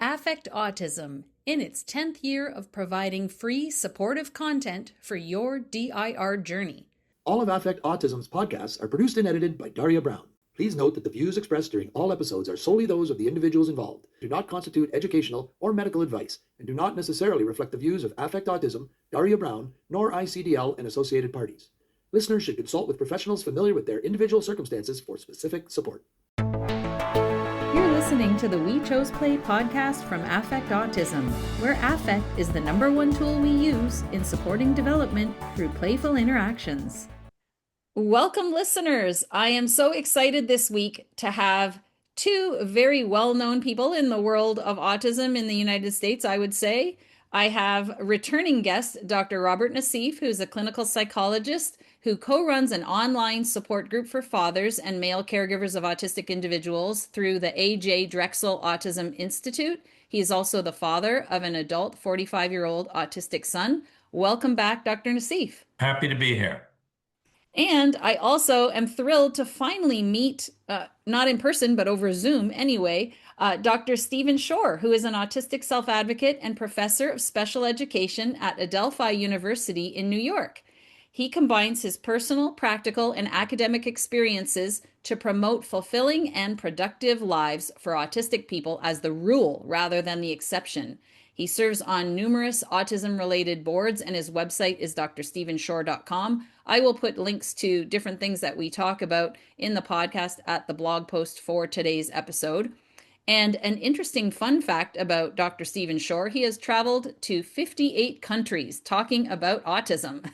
Affect Autism in its 10th year of providing free supportive content for your DIR journey. All of Affect Autism's podcasts are produced and edited by Daria Brown. Please note that the views expressed during all episodes are solely those of the individuals involved, do not constitute educational or medical advice, and do not necessarily reflect the views of Affect Autism, Daria Brown, nor ICDL and associated parties. Listeners should consult with professionals familiar with their individual circumstances for specific support. You're listening to the We Chose Play podcast from Affect Autism, where affect is the #1 tool we use in supporting development through playful interactions. Welcome, listeners. I am so excited this week to have two very well-known people in the world of autism in the United States, I would say. I have returning guest, Dr. Robert Naseef, who's a clinical psychologist who co-runs an online support group for fathers and male caregivers of autistic individuals through the A.J. Drexel Autism Institute. He is also the father of an adult 45-year-old autistic son. Welcome back, Dr. Naseef. Happy to be here. And I also am thrilled to finally meet, not in person, but over Zoom anyway, Dr. Stephen Shore, who is an autistic self-advocate and professor of special education at Alephi University in New York. He combines his personal, practical, and academic experiences to promote fulfilling and productive lives for autistic people as the rule rather than the exception. He serves on numerous autism-related boards, and his website is drstephenshore.com. I will put links to different things that we talk about in the podcast at the blog post for today's episode. And an interesting fun fact about Dr. Stephen Shore, he has traveled to 58 countries talking about autism.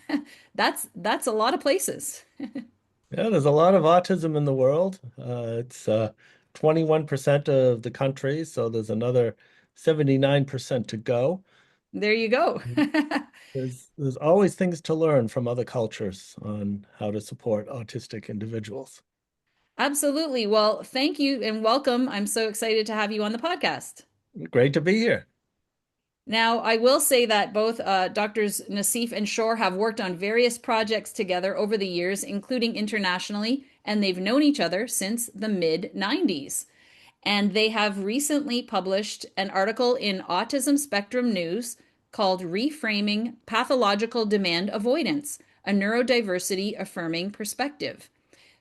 That's a lot of places. Yeah, there's a lot of autism in the world. It's 21% of the countries, so there's another 79% to go. There you go. There's always things to learn from other cultures on how to support autistic individuals. Absolutely. Well, thank you and welcome. I'm so excited to have you on the podcast. Great to be here. Now, I will say that both Drs. Naseef and Shore have worked on various projects together over the years, including internationally, and they've known each other since the mid-90s. And they have recently published an article in Autism Spectrum News called Reframing Pathological Demand Avoidance, a Neurodiversity-Affirming Perspective.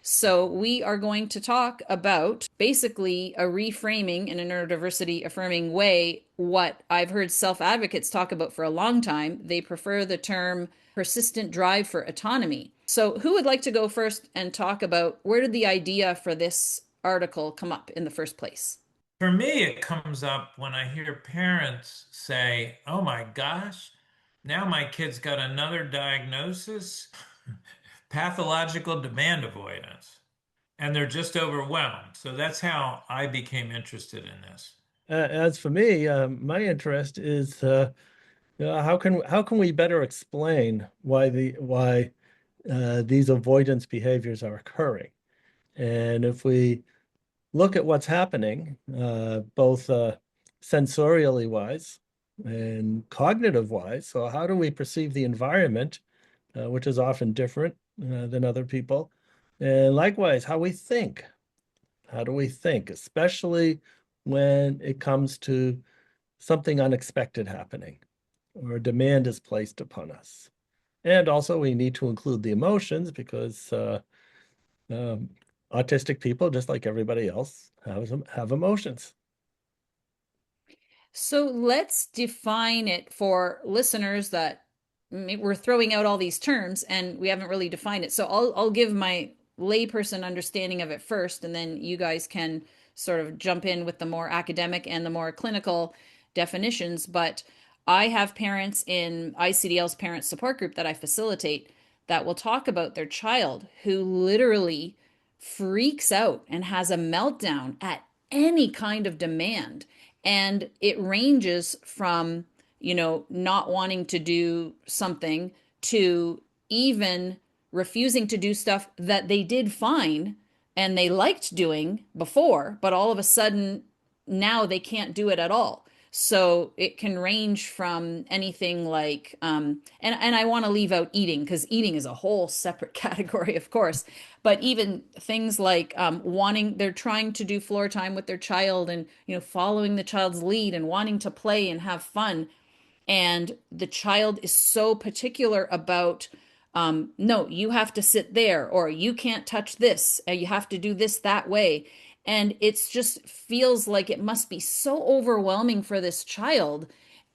So we are going to talk about basically a reframing in a neurodiversity-affirming way what I've heard self-advocates talk about for a long time. They prefer the term persistent drive for autonomy. So who would like to go first and talk about where did the idea for this article come up in the first place? For me, it comes up when I hear parents say, oh my gosh, now my kid's got another diagnosis, pathological demand avoidance, and they're just overwhelmed. So that's how I became interested in this. As for me, my interest is how can we better explain why these avoidance behaviors are occurring? And if we look at what's happening, both sensorially wise and cognitive wise, so how do we perceive the environment, which is often different than other people, and likewise how we think. How do we think, especially when it comes to something unexpected happening or a demand is placed upon us? And also we need to include the emotions because autistic people, just like everybody else, have emotions. So let's define it for listeners that we're throwing out all these terms and we haven't really defined it. So I'll give my layperson understanding of it first, and then you guys can sort of jump in with the more academic and the more clinical definitions. But I have parents in ICDL's parent support group that I facilitate that will talk about their child who literally freaks out and has a meltdown at any kind of demand. And it ranges from, not wanting to do something to even refusing to do stuff that they did fine and they liked doing before, but all of a sudden now they can't do it at all. So it can range from anything like, and I want to leave out eating because eating is a whole separate category, of course, but even things like they're trying to do floor time with their child and, following the child's lead and wanting to play and have fun. And the child is so particular about, no, you have to sit there, or you can't touch this, and you have to do this that way. And it's just feels like it must be so overwhelming for this child.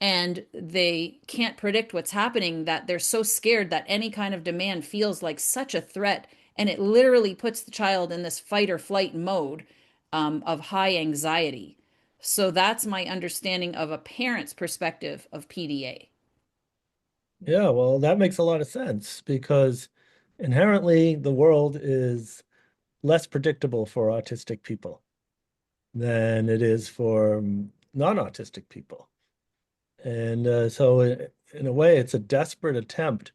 And they can't predict what's happening, that they're so scared that any kind of demand feels like such a threat. And it literally puts the child in this fight or flight mode, of high anxiety. So that's my understanding of a parent's perspective of PDA. Yeah, well, that makes a lot of sense because inherently the world is less predictable for autistic people than it is for non-autistic people. And so in a way, it's a desperate attempt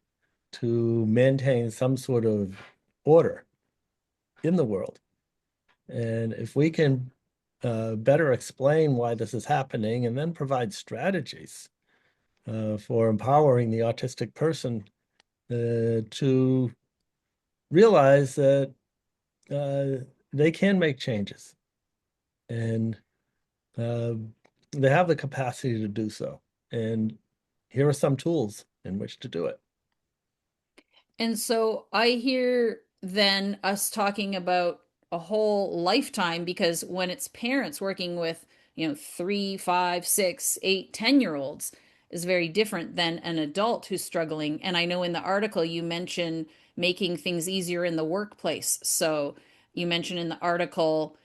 to maintain some sort of order in the world. And if we can better explain why this is happening and then provide strategies for empowering the autistic person to realize that they can make changes and uh, they have the capacity to do so. And here are some tools in which to do it. And so I hear then us talking about a whole lifetime, because when it's parents working with, 3, 5, 6, 8, 10 year olds is very different than an adult who's struggling. And I know in the article you mention making things easier in the workplace. So you mentioned in the article,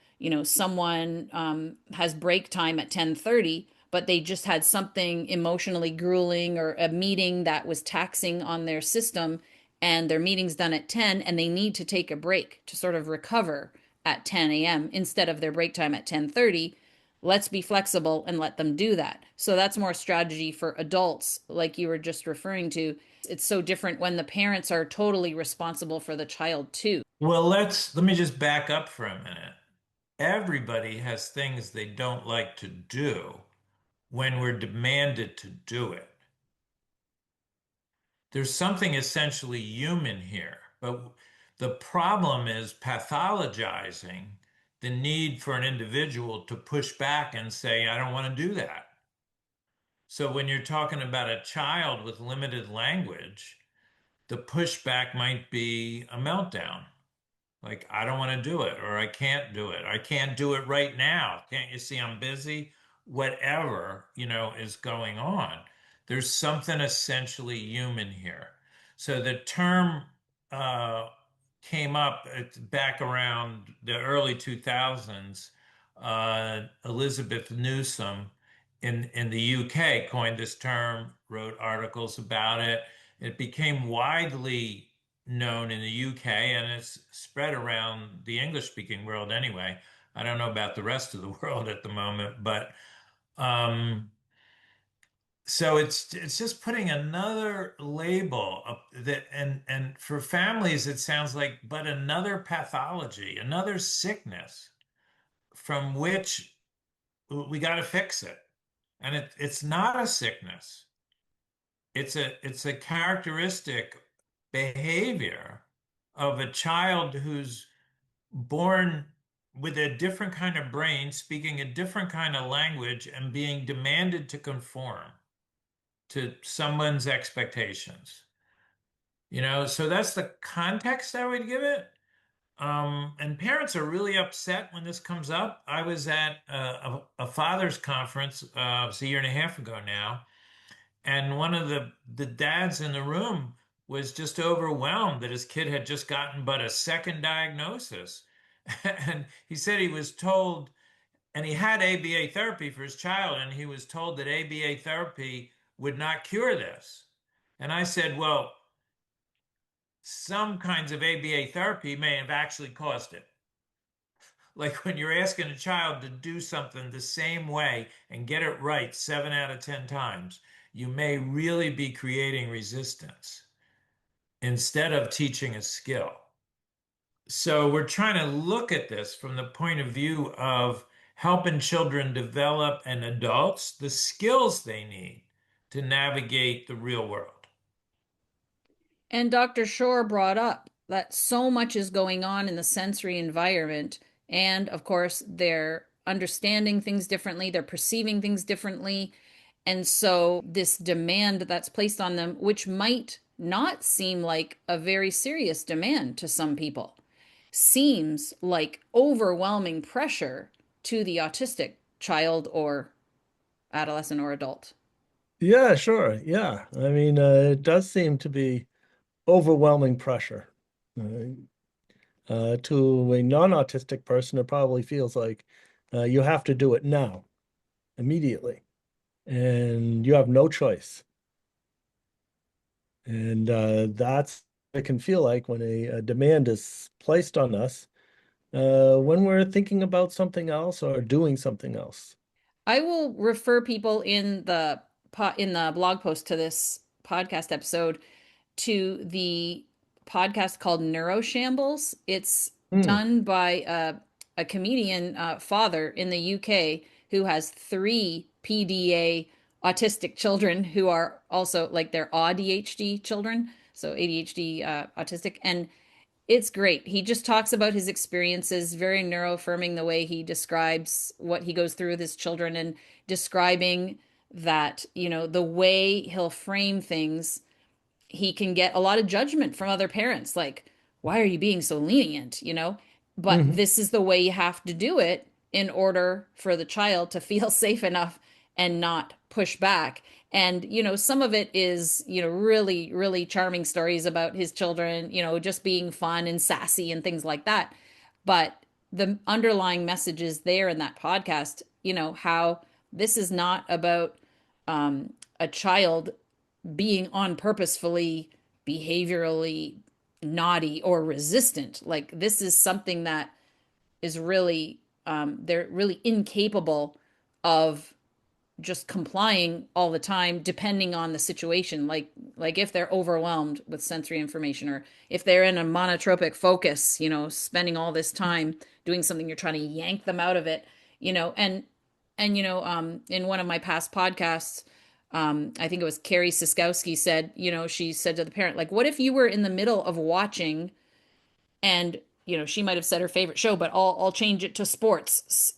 someone has break time at 10:30, but they just had something emotionally grueling or a meeting that was taxing on their system, and their meeting's done at 10 and they need to take a break to sort of recover at 10 a.m. instead of their break time at 10:30. Let's be flexible and let them do that. So that's more strategy for adults, like you were just referring to. It's so different when the parents are totally responsible for the child too. Well, let me just back up for a minute. Everybody has things they don't like to do when we're demanded to do it. There's something essentially human here, but the problem is pathologizing the need for an individual to push back and say, I don't want to do that. So when you're talking about a child with limited language, the pushback might be a meltdown. Like, I don't want to do it, or I can't do it. I can't do it right now. Can't you see I'm busy? Whatever, is going on. There's something essentially human here. So the term uh, came up back around the early 2000s. Elizabeth Newsom in the UK coined this term, wrote articles about it. It became widely known in the UK and it's spread around the English-speaking world anyway. I don't know about the rest of the world at the moment, but so it's just putting another label up that and for families it sounds like but another pathology, another sickness from which we got to fix it. And it's not a sickness. It's a characteristic behavior of a child who's born with a different kind of brain, speaking a different kind of language, and being demanded to conform to someone's expectations. So that's the context I would give it. And parents are really upset when this comes up. I was at a father's conference, it was a year and a half ago now, and one of the dads in the room was just overwhelmed that his kid had just gotten but a second diagnosis. And he said he was told, and he had ABA therapy for his child, and he was told that ABA therapy would not cure this. And I said, well, some kinds of ABA therapy may have actually caused it. Like when you're asking a child to do something the same way and get it right 7 out of 10 times, you may really be creating resistance instead of teaching a skill. So we're trying to look at this from the point of view of helping children develop and adults the skills they need to navigate the real world. And Dr. Shore brought up that so much is going on in the sensory environment. And of course, they're understanding things differently, they're perceiving things differently. And so, this demand that's placed on them, which might not seem like a very serious demand to some people, seems like overwhelming pressure to the autistic child or adolescent or adult. Yeah, sure. Yeah. I mean, it does seem to be overwhelming pressure. To a non-autistic person, it probably feels like you have to do it now, immediately, and you have no choice. And that's what it can feel like when a demand is placed on us when we're thinking about something else or doing something else. I will refer people in the blog post to this podcast episode to the podcast called Neuroshambles. It's Hmm. done by a comedian father in the UK who has three PDA autistic children who are also like they're ADHD children, so ADHD autistic, and it's great. He just talks about his experiences, very neuroaffirming the way he describes what he goes through with his children and describing that, the way he'll frame things, he can get a lot of judgment from other parents like, why are you being so lenient, but Mhm. this is the way you have to do it in order for the child to feel safe enough and not push back. And some of it is really really charming stories about his children, just being fun and sassy and things like that, but the underlying message is there in that podcast, how this is not about a child being on purposefully behaviorally naughty or resistant. Like this is something that is really they're really incapable of just complying all the time depending on the situation, like if they're overwhelmed with sensory information or if they're in a monotropic focus, spending all this time doing something, you're trying to yank them out of it, and in one of my past podcasts, I think it was Carrie Siskowski said, she said to the parent, like, what if you were in the middle of watching and she might have said her favorite show, but I'll change it to sports.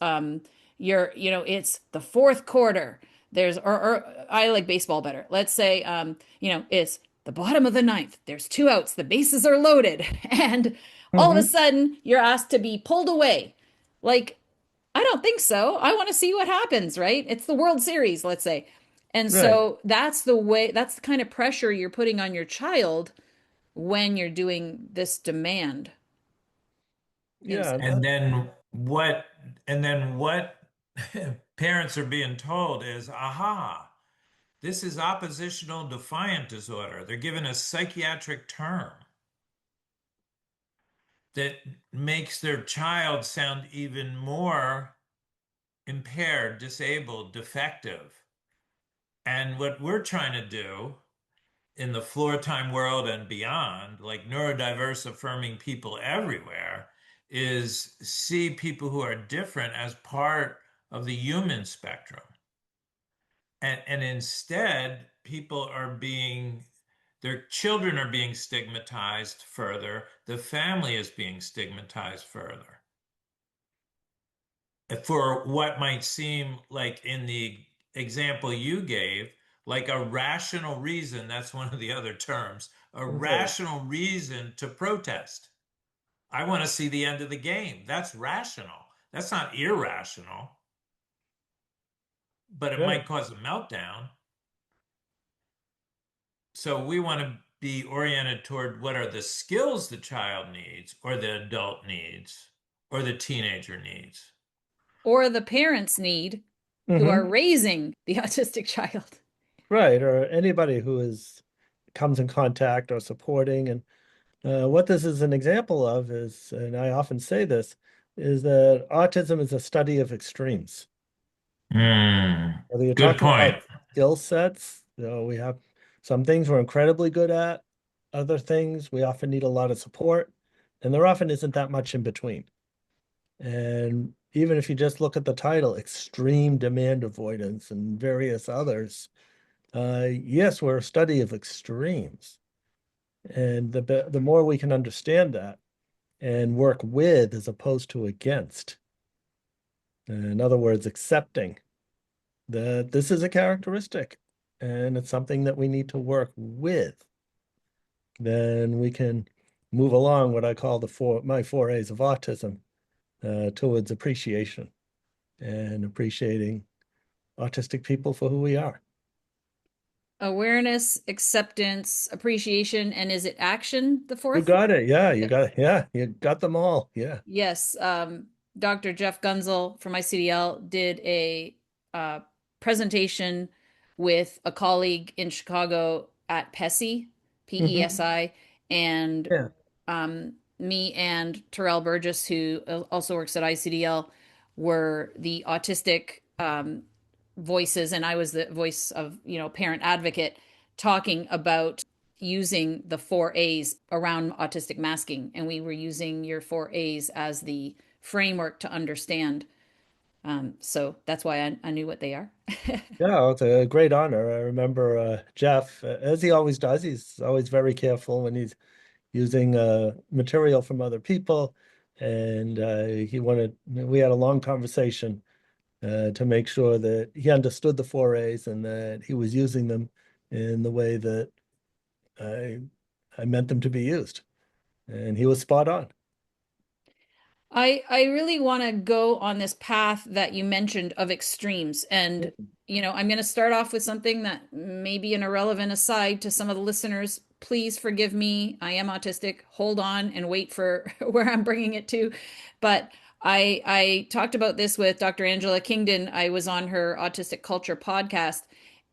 It's the fourth quarter. Or I like baseball better. Let's say, it's the bottom of the ninth. There's two outs. The bases are loaded, and all of a Mhm. sudden you're asked to be pulled away. Like, I don't think so. I want to see what happens, right? It's the World Series, let's say. And Right. so that's the kind of pressure you're putting on your child when you're doing this demand in Yeah. And then what, and then what parents are being told is, aha, this is oppositional defiant disorder. They're given a psychiatric term that makes their child sound even more impaired, disabled, defective. And what we're trying to do in the floor time world and beyond, like neurodiverse affirming people everywhere, is see people who are different as part of the human spectrum. And instead, people are being, their children are being stigmatized further. The family is being stigmatized further for what might seem like in the example you gave, like a rational reason. That's one of the other terms, a Right. rational reason to protest. I want to see the end of the game. That's rational. That's not irrational, but it Right. might cause a meltdown. So we want to be oriented toward what are the skills the child needs, or the adult needs, or the teenager needs. or the parents need who are Hmm. raising the autistic child. Right. Or anybody who is comes in contact or supporting. And what this is an example of is, and I often say this, is that autism is a study of extremes. Whether you're Good talking point. about skill sets, we have some things we're incredibly good at, other things we often need a lot of support, and there often isn't that much in between. And even if you just look at the title, extreme demand avoidance and various others, yes, we're a study of extremes. And the more we can understand that and work with as opposed to against, in other words, accepting that this is a characteristic and it's something that we need to work with, then we can move along what I call my 4 A's of autism towards appreciation and appreciating autistic people for who we are. Awareness, acceptance, appreciation, and is it action, the You fourth? got it. Yep. You got them all. Yeah. Yes. Dr. Jeff Gunzel from ICDL did a uh, presentation with a colleague in Chicago at PESI, Hmm. PESI, and Yeah. me and Terrell Burgess, who also works at ICDL, were the autistic voices, and I was the voice of, parent advocate talking about using the 4 A's around autistic masking. And we were using your 4 A's as the framework to understand. So that's why I knew what they are. Yeah, it's a great honor. I remember Jeff, as he always does, he's always very careful when he's using material from other people. And we had a long conversation to make sure that he understood the 4 A's and that he was using them in the way that I, I meant them to be used. And he was spot on. I really want to go on this path that you mentioned of extremes. And, I'm going to start off with something that may be an irrelevant aside to some of the listeners. Please forgive me. I am autistic. Hold on and wait for where I'm bringing it to. But I talked about this with Dr. Angela Kingdon. I was on her Autistic Culture podcast,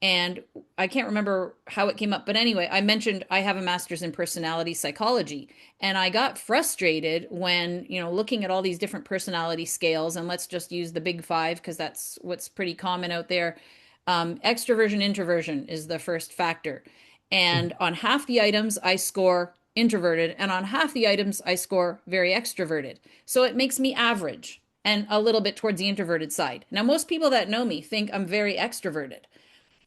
and I can't remember how it came up, but anyway, I mentioned I have a master's in personality psychology, and I got frustrated when, looking at all these different personality scales, and let's just use the big five because that's what's pretty common out there. Extroversion, introversion is the first factor. And on half the items, I score introverted, and on half the items, I score very extroverted. So it makes me average and a little bit towards the introverted side. Now, most people that know me think I'm very extroverted,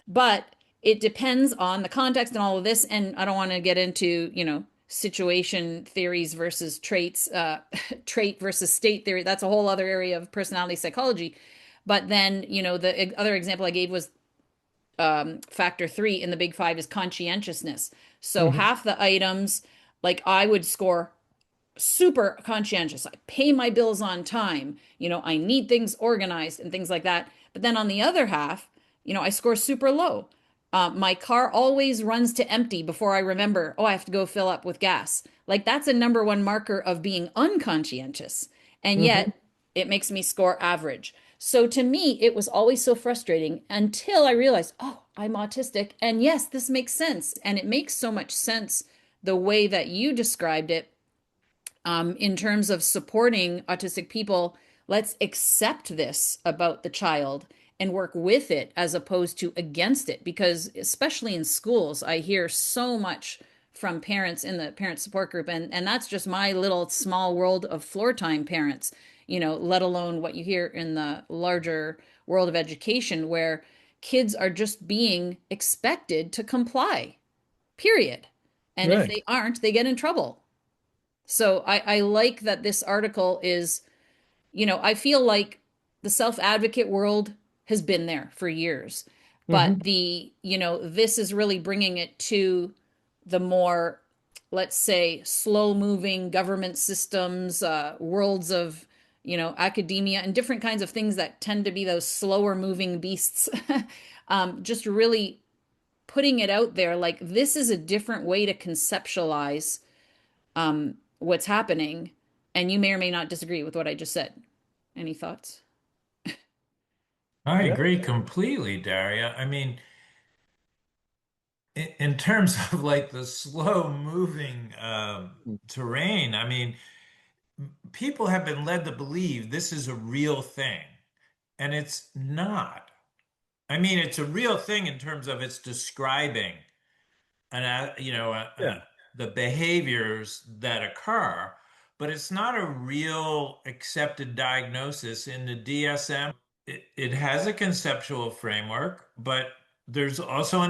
but it depends on the context and all of this. And I don't want to get into, situation theories versus traits, trait versus state theory. That's a whole other area of personality psychology. But then, the other example I gave was factor three in the big five is conscientiousness. So Mhm. half the items, like I would score super conscientious. I pay my bills on time. I need things organized and things like that. But then on the other half, I score super low. My car always runs to empty before I remember, oh, I have to go fill up with gas. Like that's a number one marker of being unconscientious. And Mhm. yet it makes me score average. So to me, it was always so frustrating until I realized, oh, I'm autistic. And yes, this makes sense. And it makes so much sense the way that you described it in terms of supporting autistic people. Let's accept this about the child and work with it as opposed to against it. Because, especially in schools, I hear so much from parents in the parent support group. And that's just my little small world of floor time parents, let alone what you hear in the larger world of education, where kids are just being expected to comply, period. And if Right. they aren't, they get in trouble. So I like that this article is, I feel like the self-advocate world has been there for years, but Hmm. this is really bringing it to the more, let's say, slow-moving government systems, worlds of, academia and different kinds of things that tend to be those slower moving beasts. Just really putting it out there like this is a different way to conceptualize what's happening. And you may or may not disagree with what I just said. Any thoughts? I Yeah. agree completely, Daria. I mean, in terms of like the slow moving terrain, I mean, people have been led to believe this is a real thing, and it's not. I mean, it's a real thing in terms of it's describing the behaviors that occur, but it's not a real accepted diagnosis in the DSM. It has a conceptual framework, but there's also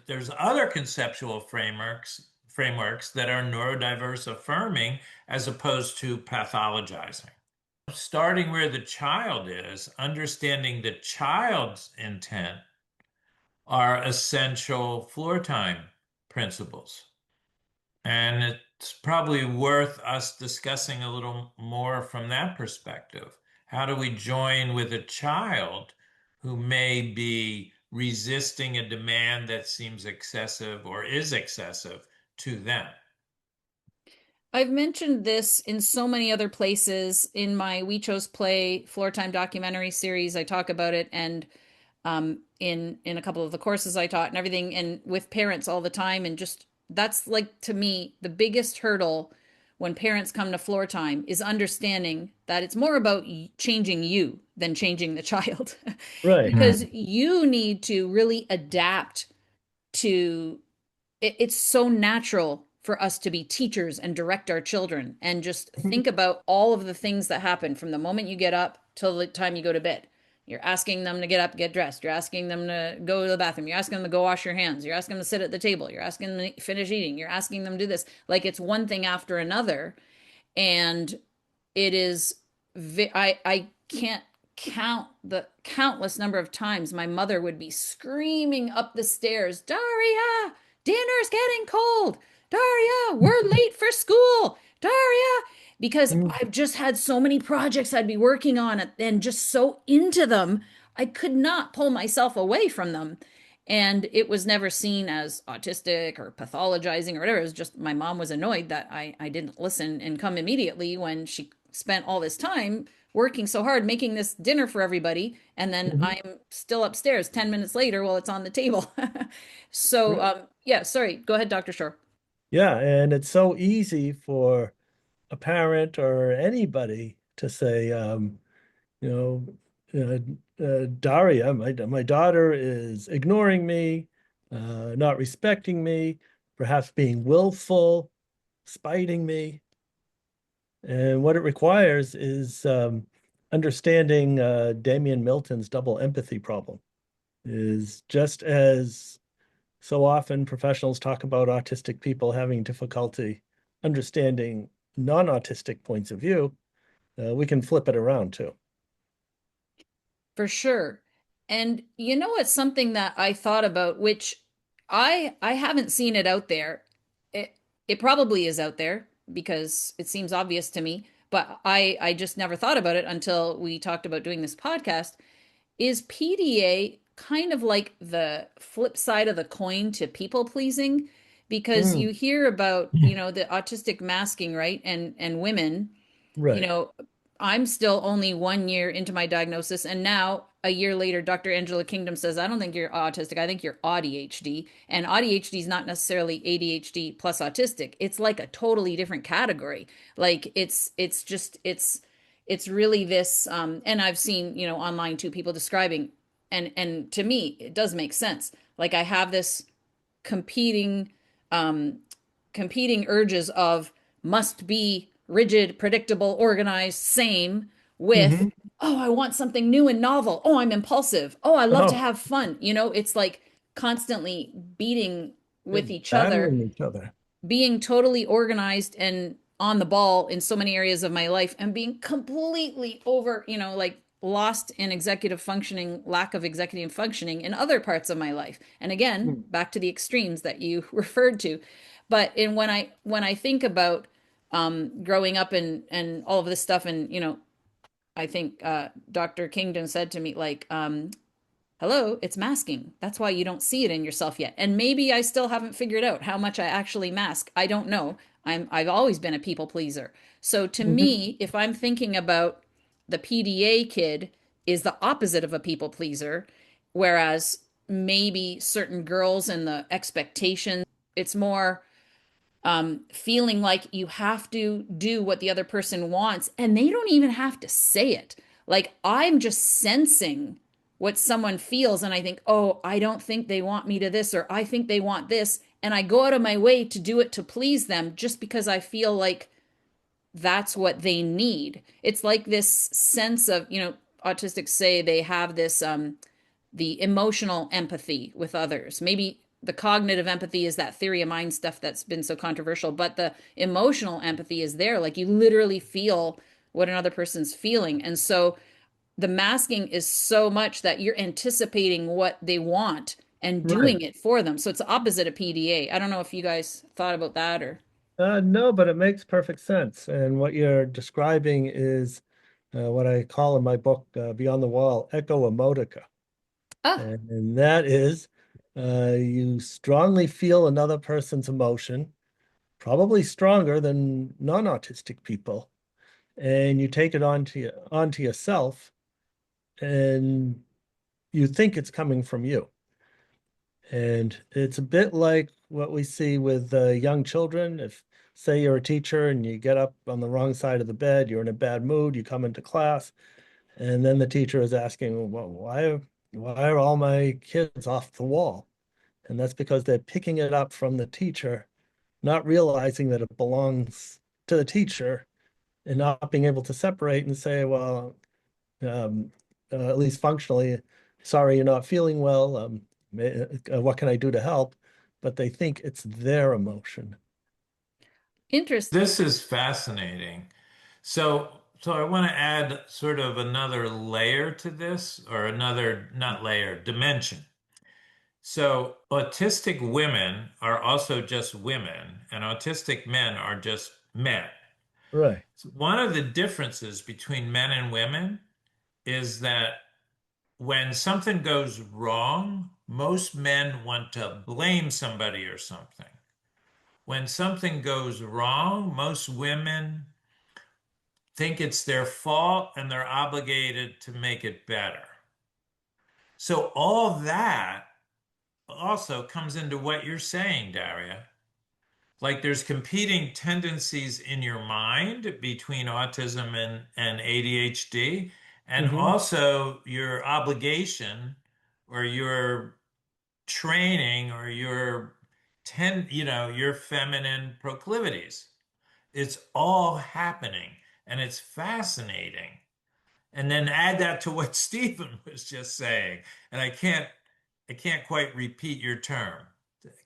there's other conceptual frameworks that are neurodiverse affirming as opposed to pathologizing. Starting where the child is, understanding the child's intent are essential floor time principles. And it's probably worth us discussing a little more from that perspective. How do we join with a child who may be resisting a demand that seems excessive or is excessive to them? I've mentioned this in so many other places. In my We Chose Play floor time documentary series, I talk about it, and in a couple of the courses I taught and everything, and with parents all the time. And just that's like, to me, the biggest hurdle when parents come to floor time is understanding that it's more about changing you than changing the child. Right. Because you need to really adapt to it's so natural for us to be teachers and direct our children, and just think about all of the things that happen from the moment you get up till the time you go to bed. You're asking them to get up, get dressed. You're asking them to go to the bathroom. You're asking them to go wash your hands. You're asking them to sit at the table. You're asking them to finish eating. You're asking them to do this. Like, it's one thing after another. And it is, I can't count the countless number of times my mother would be screaming up the stairs, Daria, dinner's getting cold. Daria, we're late for school. Daria, because I've just had so many projects I'd be working on and just so into them, I could not pull myself away from them. And it was never seen as autistic or pathologizing or whatever. It was just my mom was annoyed that I didn't listen and come immediately when she spent all this time working so hard making this dinner for everybody. And then I'm still upstairs 10 minutes later while it's on the table. So, Right. yeah, sorry. Go ahead, Dr. Shore. Yeah, and it's so easy for a parent or anybody to say, you Daria, my daughter is ignoring me, not respecting me, perhaps being willful, spiting me. And what it requires is understanding Damian Milton's double empathy problem. Is just as so often professionals talk about autistic people having difficulty understanding non-autistic points of view, we can flip it around too. For sure. And you know, it's something that I thought about, which I haven't seen it out there. It probably is out there because it seems obvious to me, but I just never thought about it until we talked about doing this podcast. Is PDA kind of like the flip side of the coin to people pleasing? Because Mm, you hear about, the autistic masking, right? And women, you right. know, I'm still only 1 year into my diagnosis, and now a year later, Dr. Angela Kingdom says, I don't think you're autistic. I think you're ADHD. And ADHD is not necessarily ADHD plus autistic. It's like a totally different category. Like, it's really this, and I've seen, online too, people describing, and to me, it does make sense. Like, I have this competing um competing urges of must be rigid, predictable, organized, same, with, Hmm. oh, I want something new and novel. Oh, I'm impulsive. Oh, I love to Oh, have fun. It's like constantly beating they're with each other, battling each other. being totally organized and on the ball in so many areas of my life, and being completely over, like lost in executive functioning, lack of executive functioning in other parts of my life. And again, Mm. back to the extremes that you referred to. But when I think about growing up and all of this stuff, and I think Dr. Kingdon said to me, like, hello, it's masking. That's why you don't see it in yourself yet. And maybe I still haven't figured out how much I actually mask. I don't know. I've always been a people pleaser. So to Mhm. me, if I'm thinking about the PDA kid is the opposite of a people pleaser, whereas maybe certain girls and the expectations, it's more feeling like you have to do what the other person wants, and they don't even have to say it. Like, I'm just sensing what someone feels, and I think, oh, I don't think they want me to this, or I think they want this. And I go out of my way to do it to please them just because I feel like that's what they need. It's like this sense of, autistics say they have this the emotional empathy with others. Maybe the cognitive empathy is that theory of mind stuff that's been so controversial, but the emotional empathy is there. Like you literally feel what another person's feeling. And so the masking is so much that you're anticipating what they want and Right. doing it for them. So it's the opposite of PDA. I don't know if you guys thought about that or. No, but it makes perfect sense. And what you're describing is what I call in my book, Beyond the Wall, echo emotica. Ah, And that is you strongly feel another person's emotion, probably stronger than non-autistic people, and you take it onto yourself, and you think it's coming from you. And it's a bit like what we see with young children. If, say, you're a teacher and you get up on the wrong side of the bed, you're in a bad mood, you come into class, and then the teacher is asking, well, why are all my kids off the wall? And that's because they're picking it up from the teacher, not realizing that it belongs to the teacher and not being able to separate and say, well, um, at least functionally, sorry, you're not feeling well. What can I do to help? But they think it's their emotion. interesting. This is fascinating. So I want to add sort of another layer to this, or another, not layer, dimension. So autistic women are also just women, and autistic men are just men. Right. So one of the differences between men and women is that when something goes wrong, most men want to blame somebody or something. When something goes wrong, most women think it's their fault and they're obligated to make it better. So all that also comes into what you're saying, Daria. Like there's competing tendencies in your mind between autism and ADHD, and Hmm. also your obligation or your training or your feminine proclivities. It's all happening and it's fascinating. And then add that to what Stephen was just saying. And I can't quite repeat your term.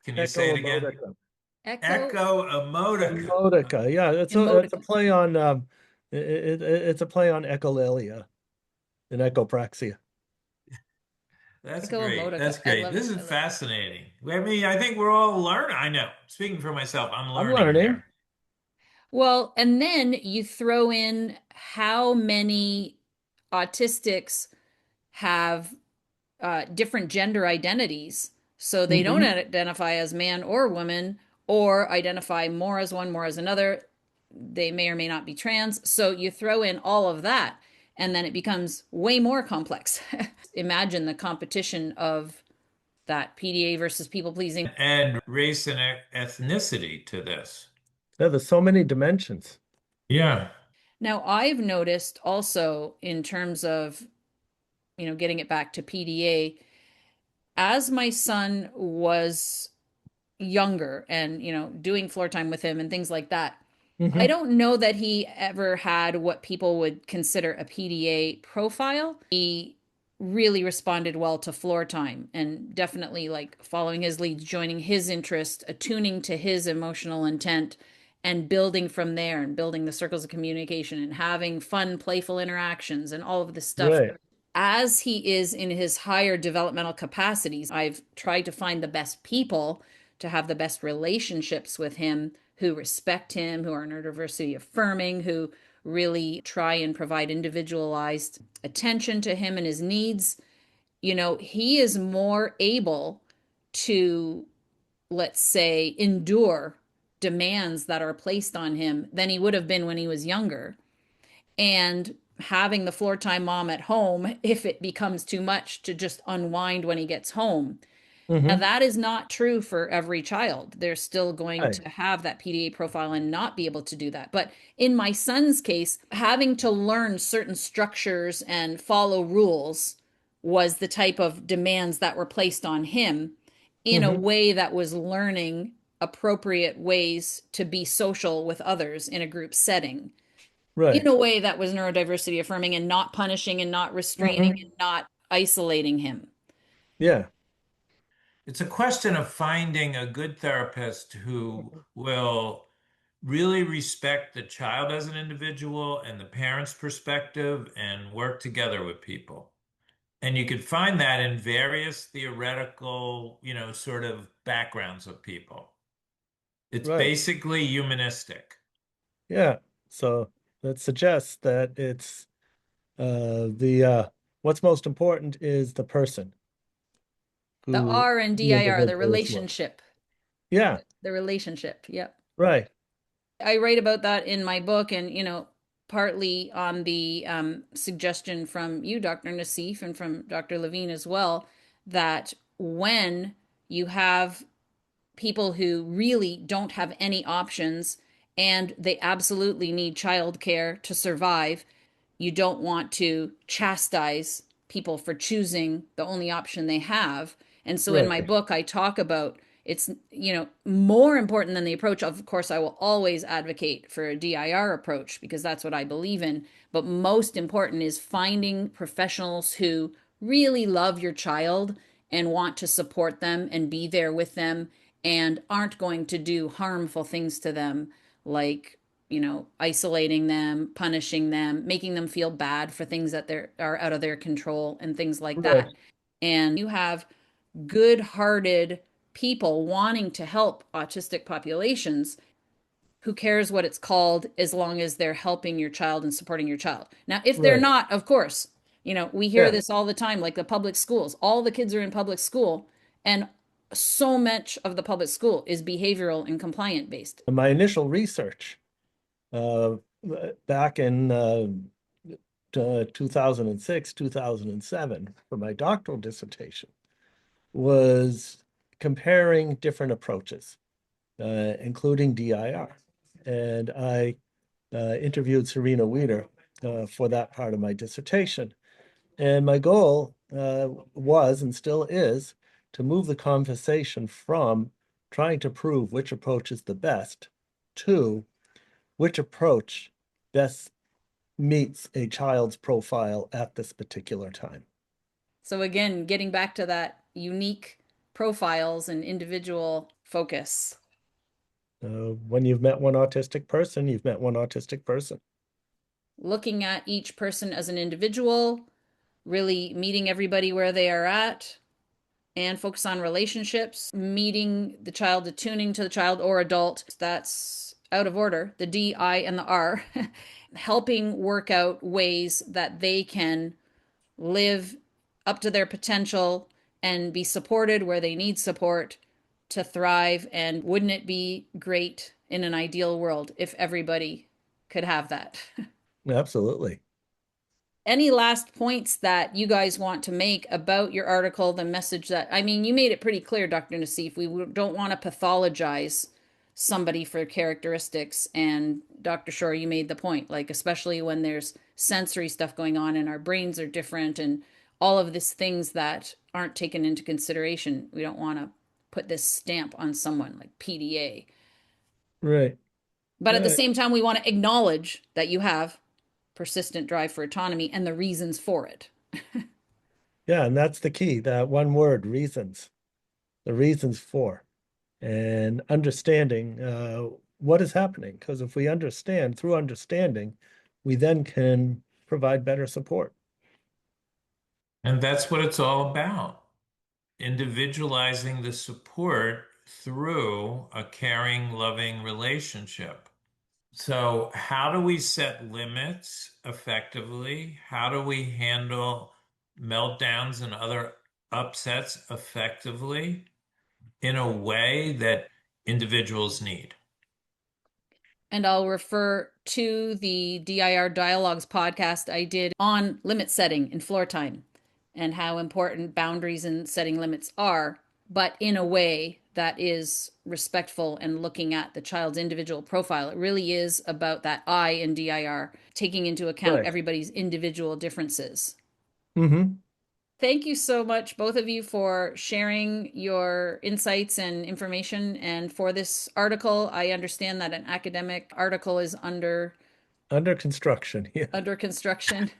Can you say Echo it again? emotica. Echo Echo emotica. Emotica. Yeah, it's a emotica. play on it's a play on echolalia and echopraxia. That's Echo great. emotica. That's I great. love it. This is I love it. fascinating. I mean, I think we're all learning. I know. Speaking for myself, I'm I'm learning learning. here. Well, and then you throw in how many autistics have different gender identities. So they don't Hmm. identify as man or woman, or identify more as one, more as another. They may or may not be trans. So you throw in all of that, and then it becomes way more complex. Imagine the competition of that PDA versus people pleasing. Add race and ethnicity to this. Yeah, there's so many dimensions. Yeah. Now, I've noticed also in terms of, getting it back to PDA, as my son was younger and, doing floor time with him and things like that, I Hmm. don't know that he ever had what people would consider a PDA profile. He really responded well to floor time and definitely like following his leads, joining his interest, attuning to his emotional intent, and building from there and building the circles of communication and having fun, playful interactions and all of this stuff. Right. As he is in his higher developmental capacities, I've tried to find the best people to have the best relationships with him who respect him, who are neurodiversity affirming, who really try and provide individualized attention to him and his needs. He is more able to, let's say, endure demands that are placed on him than he would have been when he was younger. And having the floor time mom at home, if it becomes too much, to just unwind when he gets home. Now, Hmm. that is not true for every child. They're still going Right. to have that PDA profile and not be able to do that. But in my son's case, having to learn certain structures and follow rules was the type of demands that were placed on him in a Hmm. way that was learning appropriate ways to be social with others in a group setting in Right. a way that was neurodiversity affirming and not punishing and not restraining Hmm. and not isolating him. Yeah. It's a question of finding a good therapist who will really respect the child as an individual and the parent's perspective and work together with people. And you could find that in various theoretical, sort of backgrounds of people. It's Right. basically humanistic. Yeah. So that suggests that it's the what's most important is the person The who R and the DIR, the individual is with. relationship, Yeah. the relationship. Yep. Right. I write about that in my book, and partly on the suggestion from you, Dr. Naseef, and from Dr. Levine as well, that when you have people who really don't have any options and they absolutely need childcare to survive, you don't want to chastise people for choosing the only option they have. And so in my Right. book, I talk about it's, more important than the approach. Of course, I will always advocate for a DIR approach because that's what I believe in. But most important is finding professionals who really love your child and want to support them and be there with them and aren't going to do harmful things to them, like isolating them, punishing them, making them feel bad for things that are out of their control and things like Right. that. And you have good-hearted people wanting to help autistic populations. Who cares what it's called as long as they're helping your child and supporting your child? Now, if they're Right. not, of course, we hear Yeah. this all the time, like the public schools. All the kids are in public school, and so much of the public school is behavioral and compliant based. And my initial research uh, back in 2006, 2007 for my doctoral dissertation was comparing different approaches, including DIR. And I interviewed Serena Weider for that part of my dissertation. And my goal was and still is to move the conversation from trying to prove which approach is the best to which approach best meets a child's profile at this particular time. So again, getting back to that unique profiles and individual focus. When you've met one autistic person, you've met one autistic person. Looking at each person as an individual, really meeting everybody where they are at, and focus on relationships, meeting the child, attuning to the child or adult. That's out of order, the D, I, and the R, helping work out ways that they can live up to their potential and be supported where they need support to thrive. And wouldn't it be great in an ideal world if everybody could have that? Absolutely. Any last points that you guys want to make about your article, the message that, I mean, you made it pretty clear, Dr. Naseef. We don't want to pathologize somebody for characteristics. And Dr. Shore, you made the point, like, especially when there's sensory stuff going on and our brains are different and all of these things that aren't taken into consideration. We don't want to put this stamp on someone like PDA. Right. But at the Right. same time, we want to acknowledge that you have persistent drive for autonomy and the reasons for it. Yeah, and that's the key, that one word, reasons, the reasons for, and understanding what is happening. Because if we understand, through understanding, we then can provide better support. And that's what it's all about. Individualizing the support through a caring, loving relationship. So, how do we set limits effectively? How do we handle meltdowns and other upsets effectively in a way that individuals need? And I'll refer to the DIR Dialogues podcast I did on limit setting in floor time and how important boundaries and setting limits are, but in a way that is respectful and looking at the child's individual profile. It really is about that I in DIR, taking into account Right. everybody's individual differences. Mm-hmm. Thank you so much, both of you, for sharing your insights and information. And for this article, I understand that an academic article is under construction. Yeah. under construction.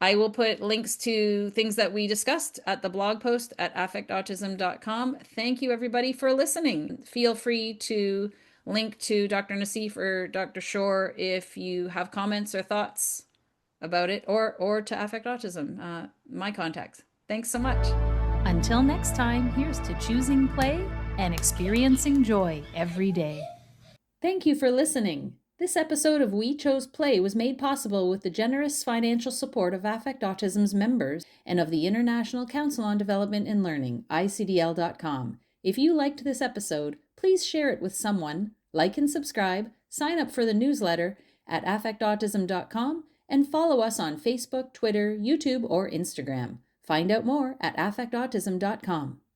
I will put links to things that we discussed at the blog post at affectautism.com. Thank you, everybody, for listening. Feel free to link to Dr. Naseef or Dr. Shore if you have comments or thoughts about it, or to Affect Autism, my contacts. Thanks so much. Until next time, here's to choosing play and experiencing joy every day. Thank you for listening. This episode of We Chose Play was made possible with the generous financial support of Affect Autism's members and of the International Council on Development and Learning, ICDL.com. If you liked this episode, please share it with someone, like and subscribe, sign up for the newsletter at affectautism.com, and follow us on Facebook, Twitter, YouTube, or Instagram. Find out more at affectautism.com.